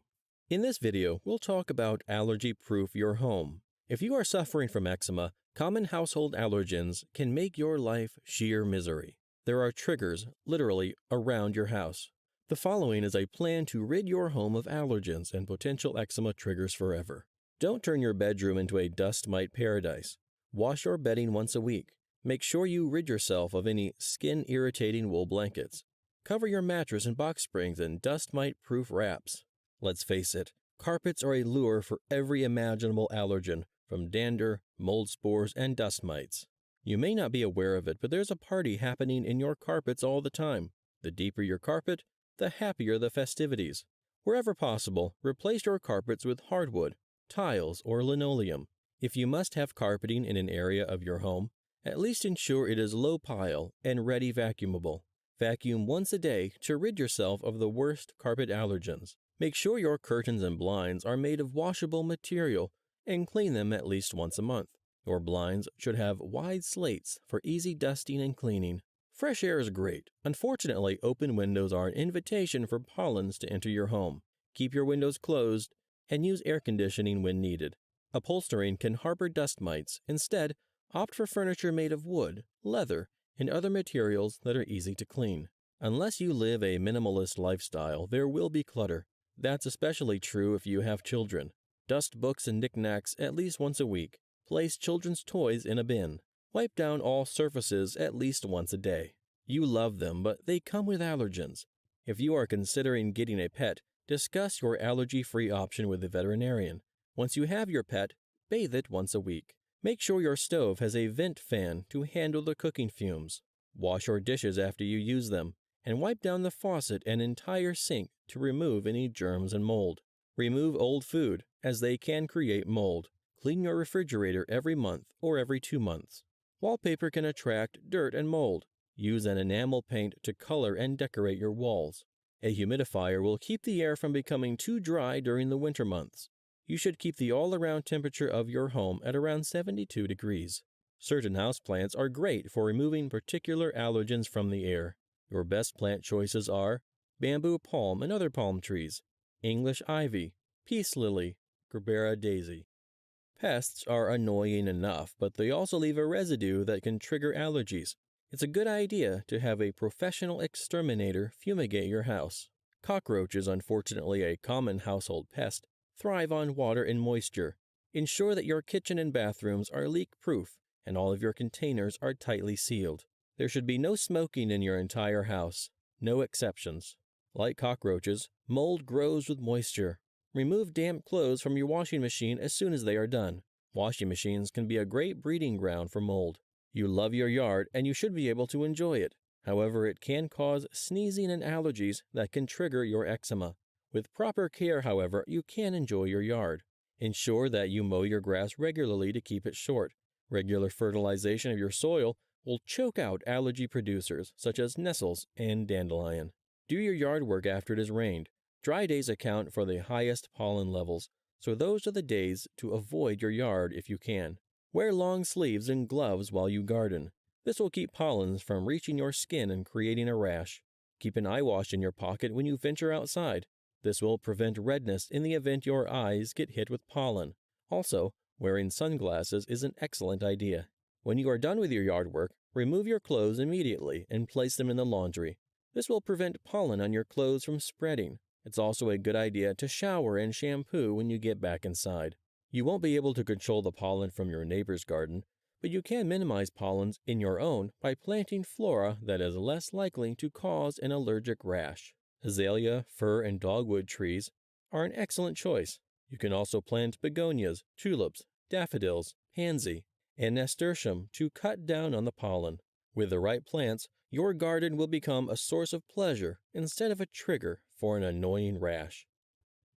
In this video, we'll talk about allergy-proof your home. If you are suffering from eczema, common household allergens can make your life sheer misery. There are triggers, literally, around your house. The following is a plan to rid your home of allergens and potential eczema triggers forever. Don't turn your bedroom into a dust mite paradise. Wash your bedding once a week. Make sure you rid yourself of any skin-irritating wool blankets. Cover your mattress in box springs and dust mite-proof wraps. Let's face it, carpets are a lure for every imaginable allergen, from dander, mold spores, and dust mites. You may not be aware of it, but there's a party happening in your carpets all the time. The deeper your carpet, the happier the festivities. Wherever possible, replace your carpets with hardwood, tiles, or linoleum. If you must have carpeting in an area of your home, at least ensure it is low pile and ready vacuumable. Vacuum once a day to rid yourself of the worst carpet allergens. Make sure your curtains and blinds are made of washable material and clean them at least once a month. Your blinds should have wide slates for easy dusting and cleaning. Fresh air is great. Unfortunately, open windows are an invitation for pollens to enter your home. Keep your windows closed and use air conditioning when needed. Upholstering can harbor dust mites. Instead, opt for furniture made of wood, leather, and other materials that are easy to clean. Unless you live a minimalist lifestyle, there will be clutter. That's especially true if you have children. Dust books and knickknacks at least once a week. Place children's toys in a bin. Wipe down all surfaces at least once a day. You love them, but they come with allergens. If you are considering getting a pet, discuss your allergy-free option with a veterinarian. Once you have your pet, bathe it once a week. Make sure your stove has a vent fan to handle the cooking fumes. Wash your dishes after you use them, and wipe down the faucet and entire sink to remove any germs and mold. Remove old food, as they can create mold. Clean your refrigerator every month or every 2 months. Wallpaper can attract dirt and mold. Use an enamel paint to color and decorate your walls. A humidifier will keep the air from becoming too dry during the winter months. You should keep the all-around temperature of your home at around 72 degrees. Certain houseplants are great for removing particular allergens from the air. Your best plant choices are bamboo palm and other palm trees, English ivy, peace lily, Gerbera daisy. Pests are annoying enough, but they also leave a residue that can trigger allergies. It's a good idea to have a professional exterminator fumigate your house. Cockroaches, unfortunately a common household pest, thrive on water and moisture. Ensure that your kitchen and bathrooms are leak-proof and all of your containers are tightly sealed. There should be no smoking in your entire house. No exceptions. Like cockroaches, mold grows with moisture. Remove damp clothes from your washing machine as soon as they are done. Washing machines can be a great breeding ground for mold. You love your yard and you should be able to enjoy it. However, it can cause sneezing and allergies that can trigger your eczema. With proper care, however, you can enjoy your yard. Ensure that you mow your grass regularly to keep it short. Regular fertilization of your soil will choke out allergy producers such as nettles and dandelion. Do your yard work after it has rained. Dry days account for the highest pollen levels, so those are the days to avoid your yard if you can. Wear long sleeves and gloves while you garden. This will keep pollens from reaching your skin and creating a rash. Keep an eye wash in your pocket when you venture outside. This will prevent redness in the event your eyes get hit with pollen. Also, wearing sunglasses is an excellent idea. When you are done with your yard work, remove your clothes immediately and place them in the laundry. This will prevent pollen on your clothes from spreading. It's also a good idea to shower and shampoo when you get back inside. You won't be able to control the pollen from your neighbor's garden, but you can minimize pollens in your own by planting flora that is less likely to cause an allergic rash. Azalea, fir, and dogwood trees are an excellent choice. You can also plant begonias, tulips, daffodils, pansy, and nasturtium to cut down on the pollen. With the right plants, your garden will become a source of pleasure instead of a trigger for an annoying rash.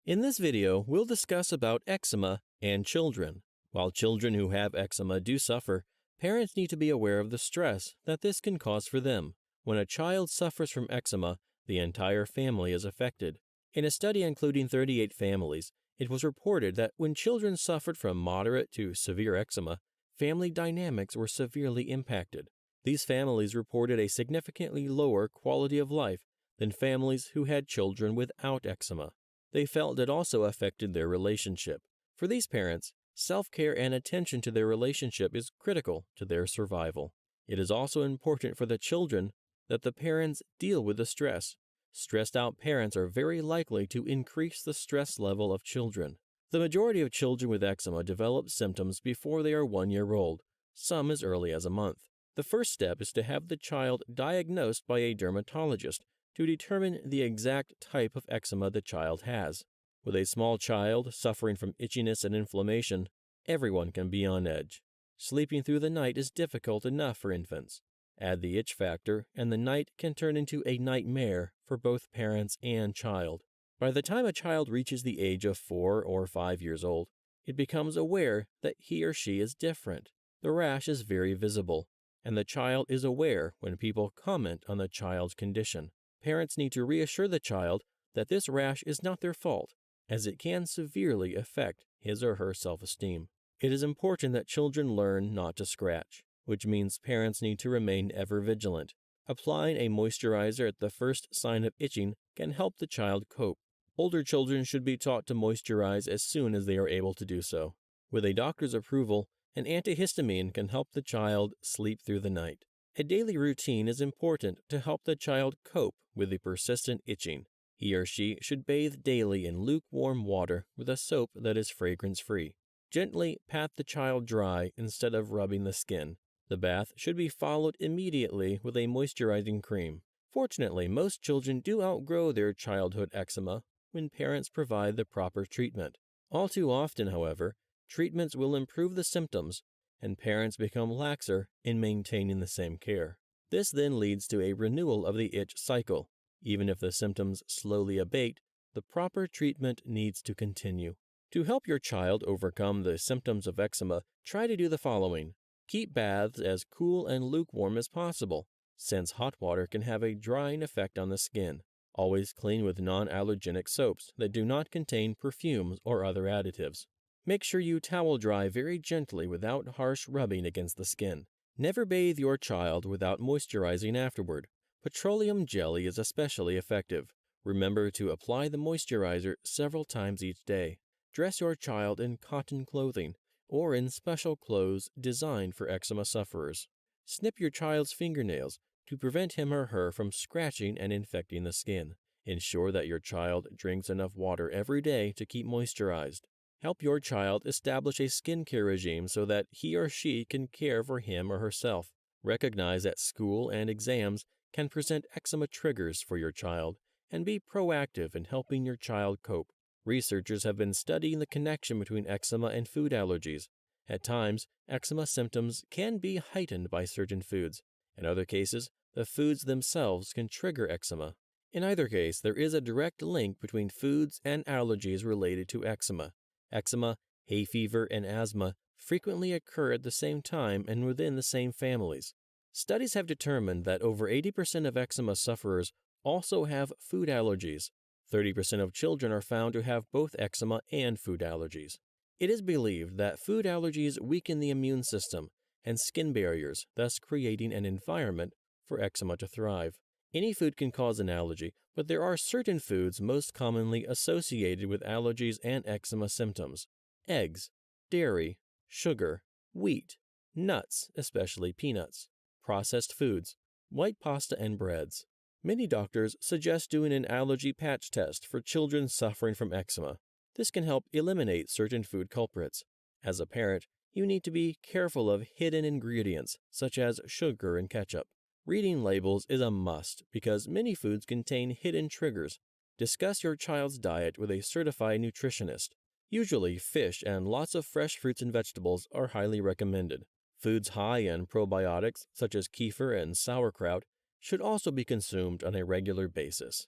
In this video, we'll discuss about eczema and children. While children who have eczema do suffer, parents need to be aware of the stress that this can cause for them. When a child suffers from eczema, the entire family is affected. In a study including 38 families, it was reported that when children suffered from moderate to severe eczema, family dynamics were severely impacted. These families reported a significantly lower quality of life than families who had children without eczema. They felt it also affected their relationship. For these parents, self-care and attention to their relationship is critical to their survival. It is also important for the children that the parents deal with the stress. Stressed out parents are very likely to increase the stress level of children. The majority of children with eczema develop symptoms before they are 1 year old, some as early as a month. The first step is to have the child diagnosed by a dermatologist to determine the exact type of eczema the child has. With a small child suffering from itchiness and inflammation, everyone can be on edge. Sleeping through the night is difficult enough for infants. Add the itch factor, and the night can turn into a nightmare for both parents and child. By the time a child reaches the age of 4 or 5 years old, it becomes aware that he or she is different. The rash is very visible, and the child is aware when people comment on the child's condition. Parents need to reassure the child that this rash is not their fault, as it can severely affect his or her self-esteem. It is important that children learn not to scratch, which means parents need to remain ever vigilant. Applying a moisturizer at the first sign of itching can help the child cope. Older children should be taught to moisturize as soon as they are able to do so. With a doctor's approval, an antihistamine can help the child sleep through the night. A daily routine is important to help the child cope with the persistent itching. He or she should bathe daily in lukewarm water with a soap that is fragrance-free. Gently pat the child dry instead of rubbing the skin. The bath should be followed immediately with a moisturizing cream. Fortunately, most children do outgrow their childhood eczema when parents provide the proper treatment. All too often, however, treatments will improve the symptoms, and parents become laxer in maintaining the same care. This then leads to a renewal of the itch cycle. Even if the symptoms slowly abate, the proper treatment needs to continue. To help your child overcome the symptoms of eczema, try to do the following. Keep baths as cool and lukewarm as possible, since hot water can have a drying effect on the skin. Always clean with non-allergenic soaps that do not contain perfumes or other additives. Make sure you towel dry very gently without harsh rubbing against the skin. Never bathe your child without moisturizing afterward. Petroleum jelly is especially effective. Remember to apply the moisturizer several times each day. Dress your child in cotton clothing or in special clothes designed for eczema sufferers. Snip your child's fingernails to prevent him or her from scratching and infecting the skin. Ensure that your child drinks enough water every day to keep moisturized. Help your child establish a skincare regime so that he or she can care for him or herself. Recognize that school and exams can present eczema triggers for your child, and be proactive in helping your child cope. Researchers have been studying the connection between eczema and food allergies. At times, eczema symptoms can be heightened by certain foods. In other cases, the foods themselves can trigger eczema. In either case, there is a direct link between foods and allergies related to eczema. Eczema, hay fever, and asthma frequently occur at the same time and within the same families. Studies have determined that over 80% of eczema sufferers also have food allergies. 30% of children are found to have both eczema and food allergies. It is believed that food allergies weaken the immune system and skin barriers, thus creating an environment for eczema to thrive. Any food can cause an allergy, but there are certain foods most commonly associated with allergies and eczema symptoms. Eggs, dairy, sugar, wheat, nuts, especially peanuts, processed foods, white pasta and breads, Many doctors suggest doing an allergy patch test for children suffering from eczema. This can help eliminate certain food culprits. As a parent, you need to be careful of hidden ingredients, such as sugar and ketchup. Reading labels is a must because many foods contain hidden triggers. Discuss your child's diet with a certified nutritionist. Usually, fish and lots of fresh fruits and vegetables are highly recommended. Foods high in probiotics, such as kefir and sauerkraut, should also be consumed on a regular basis.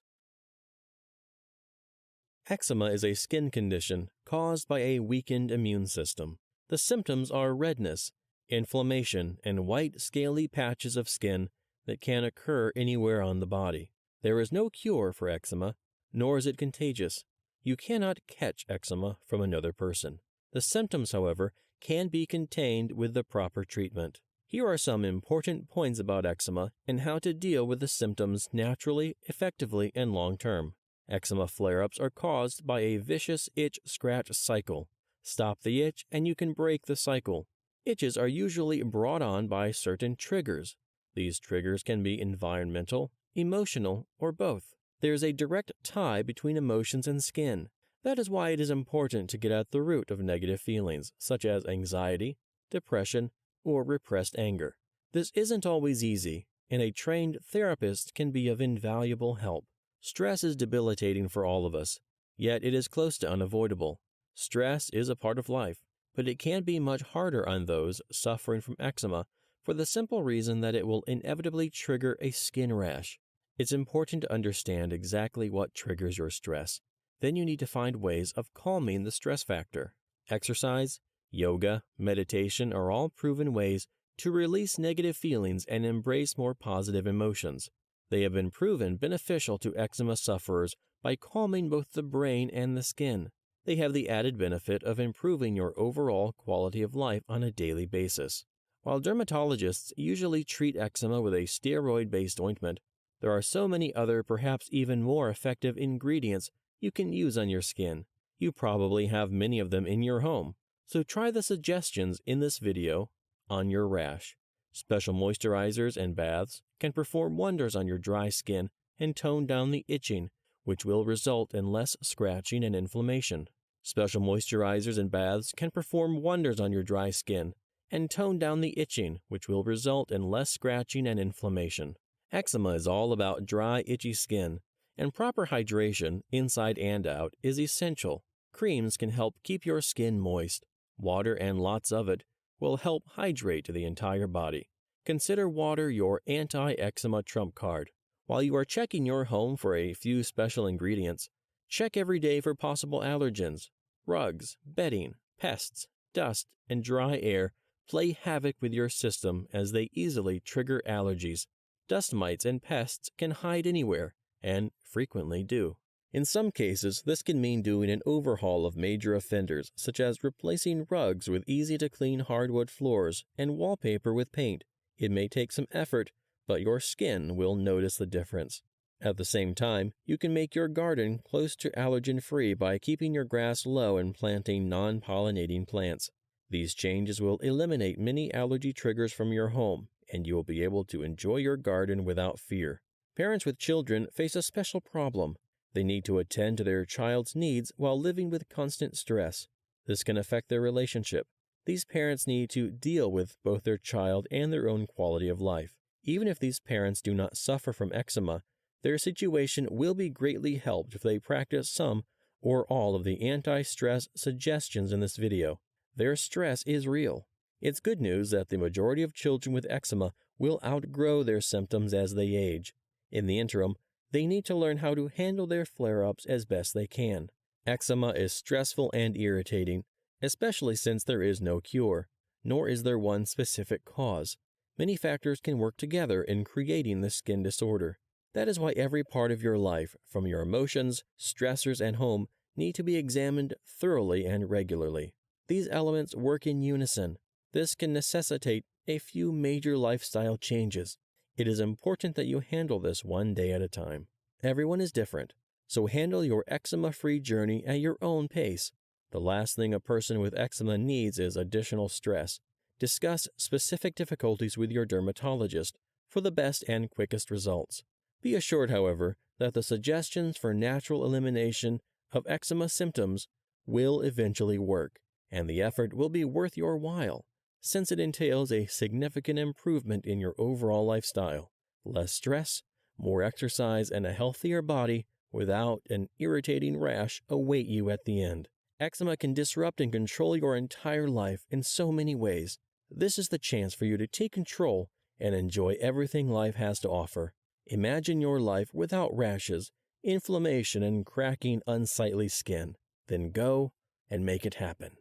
Eczema is a skin condition caused by a weakened immune system. The symptoms are redness, inflammation, and white scaly patches of skin that can occur anywhere on the body. There is no cure for eczema, nor is it contagious. You cannot catch eczema from another person. The symptoms, however, can be contained with the proper treatment. Here are some important points about eczema and how to deal with the symptoms naturally, effectively, and long-term. Eczema flare-ups are caused by a vicious itch-scratch cycle. Stop the itch and you can break the cycle. Itches are usually brought on by certain triggers. These triggers can be environmental, emotional, or both. There is a direct tie between emotions and skin. That is why it is important to get at the root of negative feelings, such as anxiety, depression, or repressed anger. This isn't always easy, and a trained therapist can be of invaluable help. Stress is debilitating for all of us, yet it is close to unavoidable. Stress is a part of life, but it can be much harder on those suffering from eczema for the simple reason that it will inevitably trigger a skin rash. It's important to understand exactly what triggers your stress. Then you need to find ways of calming the stress factor. Exercise, yoga, meditation are all proven ways to release negative feelings and embrace more positive emotions. They have been proven beneficial to eczema sufferers by calming both the brain and the skin. They have the added benefit of improving your overall quality of life on a daily basis. While dermatologists usually treat eczema with a steroid-based ointment, there are so many other, perhaps even more effective ingredients you can use on your skin. You probably have many of them in your home, so try the suggestions in this video on your rash. Special moisturizers and baths can perform wonders on your dry skin and tone down the itching, which will result in less scratching and inflammation. Special moisturizers and baths can perform wonders on your dry skin and tone down the itching, which will result in less scratching and inflammation. Eczema is all about dry, itchy skin, and proper hydration, inside and out, is essential. Creams can help keep your skin moist. Water, and lots of it, will help hydrate the entire body. Consider water your anti-eczema trump card. While you are checking your home for a few special ingredients, check every day for possible allergens. Rugs, bedding, pests, dust, and dry air play havoc with your system as they easily trigger allergies. Dust mites and pests can hide anywhere, and frequently do. In some cases, this can mean doing an overhaul of major offenders, such as replacing rugs with easy-to-clean hardwood floors and wallpaper with paint. It may take some effort, but your skin will notice the difference. At the same time, you can make your garden close to allergen-free by keeping your grass low and planting non-pollinating plants. These changes will eliminate many allergy triggers from your home, and you will be able to enjoy your garden without fear. Parents with children face a special problem. They need to attend to their child's needs while living with constant stress. This can affect their relationship. These parents need to deal with both their child and their own quality of life. Even if these parents do not suffer from eczema, their situation will be greatly helped if they practice some or all of the anti-stress suggestions in this video. Their stress is real. It's good news that the majority of children with eczema will outgrow their symptoms as they age. In the interim, they need to learn how to handle their flare-ups as best they can. Eczema is stressful and irritating, especially since there is no cure, nor is there one specific cause. Many factors can work together in creating the skin disorder. That is why every part of your life, from your emotions, stressors, and home, need to be examined thoroughly and regularly. These elements work in unison. This can necessitate a few major lifestyle changes. It is important that you handle this one day at a time. Everyone is different, so handle your eczema-free journey at your own pace. The last thing a person with eczema needs is additional stress. Discuss specific difficulties with your dermatologist for the best and quickest results. Be assured, however, that the suggestions for natural elimination of eczema symptoms will eventually work, and the effort will be worth your while, since it entails a significant improvement in your overall lifestyle. Less stress, more exercise, and a healthier body without an irritating rash await you at the end. Eczema can disrupt and control your entire life in so many ways. This is the chance for you to take control and enjoy everything life has to offer. Imagine your life without rashes, inflammation, and cracking unsightly skin. Then go and make it happen.